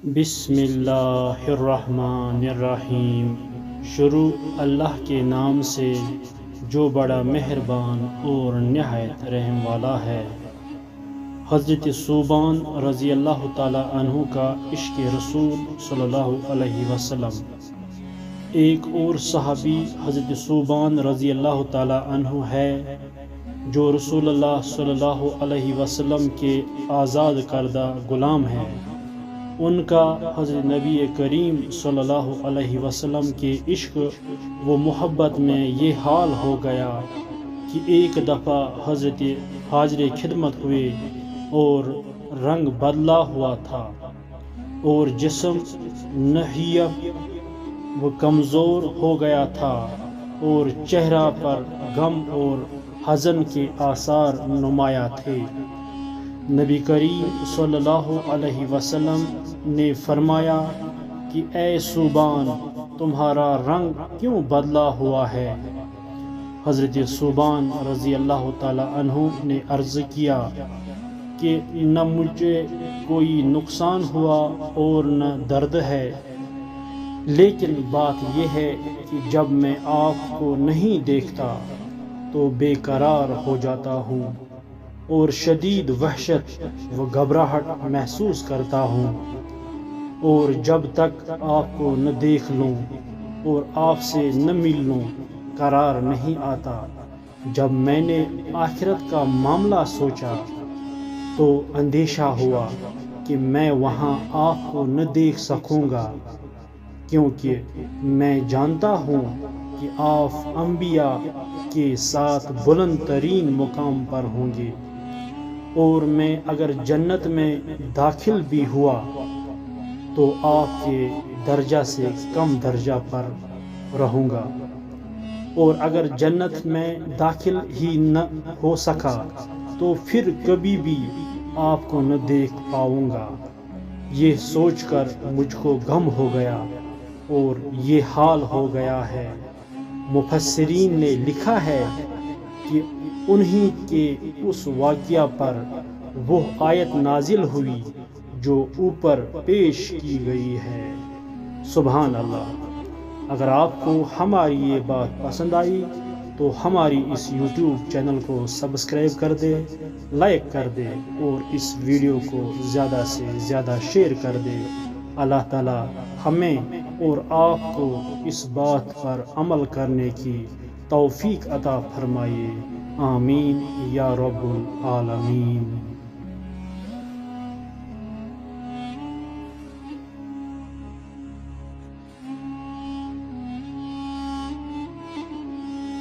بسم اللہ الرحمن الرحیم۔ شروع اللہ کے نام سے جو بڑا مہربان اور نہایت رحم والا ہے۔ حضرت ثوبان رضی اللہ تعالی عنہ کا عشق رسول صلی اللہ علیہ وسلم۔ ایک اور صحابی حضرت ثوبان رضی اللہ تعالی عنہ ہے جو رسول اللہ صلی اللہ علیہ وسلم کے آزاد کردہ غلام ہیں۔ ان کا حضرت نبی کریم صلی اللہ علیہ وسلم کے عشق و محبت میں یہ حال ہو گیا کہ ایک دفعہ حضرت حاضر خدمت ہوئے اور رنگ بدلا ہوا تھا اور جسم نحیف و کمزور ہو گیا تھا اور چہرہ پر غم اور حزن کے آثار نمایاں تھے۔ نبی کریم صلی اللہ علیہ وسلم نے فرمایا کہ اے ثوبان، تمہارا رنگ کیوں بدلا ہوا ہے؟ حضرت ثوبان رضی اللہ تعالی عنہ نے عرض کیا کہ نہ مجھے کوئی نقصان ہوا اور نہ درد ہے، لیکن بات یہ ہے کہ جب میں آپ کو نہیں دیکھتا تو بے قرار ہو جاتا ہوں اور شدید وحشت و گھبراہٹ محسوس کرتا ہوں، اور جب تک آپ کو نہ دیکھ لوں اور آپ سے نہ مل لوں قرار نہیں آتا۔ جب میں نے آخرت کا معاملہ سوچا تو اندیشہ ہوا کہ میں وہاں آپ کو نہ دیکھ سکوں گا، کیونکہ میں جانتا ہوں کہ آپ انبیاء کے ساتھ بلند ترین مقام پر ہوں گے، اور میں اگر جنت میں داخل بھی ہوا تو آپ کے درجہ سے کم درجہ پر رہوں گا، اور اگر جنت میں داخل ہی نہ ہو سکا تو پھر کبھی بھی آپ کو نہ دیکھ پاؤں گا۔ یہ سوچ کر مجھ کو غم ہو گیا اور یہ حال ہو گیا ہے۔ مفسرین نے لکھا ہے کہ انہی کے اس واقعہ پر وہ آیت نازل ہوئی جو اوپر پیش کی گئی ہے۔ سبحان اللہ۔ اگر آپ کو ہماری یہ بات پسند آئی تو ہماری اس یوٹیوب چینل کو سبسکرائب کر دے، لائک کر دے اور اس ویڈیو کو زیادہ سے زیادہ شیئر کر دے۔ اللہ تعالی ہمیں اور آپ کو اس بات پر عمل کرنے کی توفیق عطا فرمائے۔ آمین یا رب العالمین۔